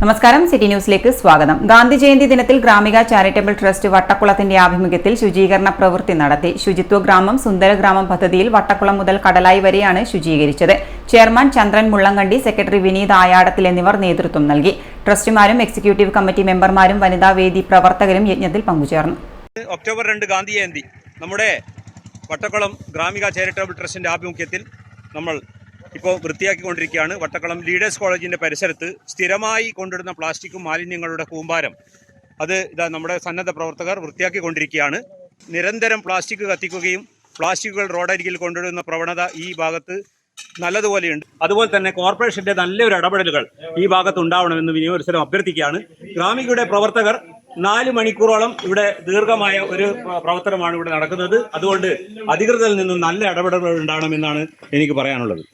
നമസ്കാരം, സിറ്റി ന്യൂസിലേക്ക് സ്വാഗതം. ഗാന്ധി ജയന്തി ദിനത്തിൽ ഗ്രാമിക ചാരിറ്റബിൾ ട്രസ്റ്റ് വട്ടക്കുളത്തിന്റെ ആഭിമുഖ്യത്തിൽ ശുചീകരണ പ്രവൃത്തി നടത്തി. ശുചിത്വ ഗ്രാമം സുന്ദരഗ്രാമം പദ്ധതിയിൽ വട്ടക്കുളം മുതൽ കടലായി വരെയാണ് ശുചീകരിച്ചത്. ചെയർമാൻ ചന്ദ്രൻ മുള്ളങ്കണ്ടി, സെക്രട്ടറി വിനീത് ആയാടത്തിൽ എന്നിവർ നേതൃത്വം നൽകി. ട്രസ്റ്റുമാരും എക്സിക്യൂട്ടീവ് കമ്മിറ്റി മെമ്പർമാരും വനിതാവേദി പ്രവർത്തകരും യജ്ഞത്തിൽ പങ്കുചേർന്നു. ഒക്ടോബർ 2 ഗാന്ധി ജയന്തി നമ്മുടെ വട്ടക്കുളം ഗ്രാമിക ചാരിറ്റബിൾ ട്രസ്റ്റിന്റെ ആഭിമുഖ്യത്തിൽ നമ്മൾ ഇപ്പോൾ വൃത്തിയാക്കിക്കൊണ്ടിരിക്കുകയാണ്. വട്ടക്കുളം ലീഡേഴ്സ് കോളേജിൻ്റെ പരിസരത്ത് സ്ഥിരമായി കൊണ്ടിടുന്ന പ്ലാസ്റ്റിക്കും മാലിന്യങ്ങളുടെ കൂമ്പാരം ഇതാ നമ്മുടെ സന്നദ്ധ പ്രവർത്തകർ വൃത്തിയാക്കിക്കൊണ്ടിരിക്കുകയാണ്. നിരന്തരം പ്ലാസ്റ്റിക് കത്തിക്കുകയും പ്ലാസ്റ്റിക്കുകൾ റോഡരികിൽ കൊണ്ടിടുന്ന പ്രവണത ഈ ഭാഗത്ത് നല്ലതുപോലെയുണ്ട്. അതുപോലെ തന്നെ കോർപ്പറേഷന്റെ നല്ലൊരു ഇടപെടലുകൾ ഈ ഭാഗത്ത് ഉണ്ടാവണമെന്ന് വിനിയോഗസ്ഥരം അഭ്യർത്ഥിക്കുകയാണ്. ഗ്രാമികയുടെ പ്രവർത്തകർ 4 മണിക്കൂറോളം ഇവിടെ ദീർഘമായ ഒരു പ്രവർത്തനമാണ് ഇവിടെ നടക്കുന്നത്. അതുകൊണ്ട് അധികൃതരിൽ നിന്നും നല്ല ഇടപെടലുകൾ ഉണ്ടാവണമെന്നാണ് എനിക്ക് പറയാനുള്ളത്.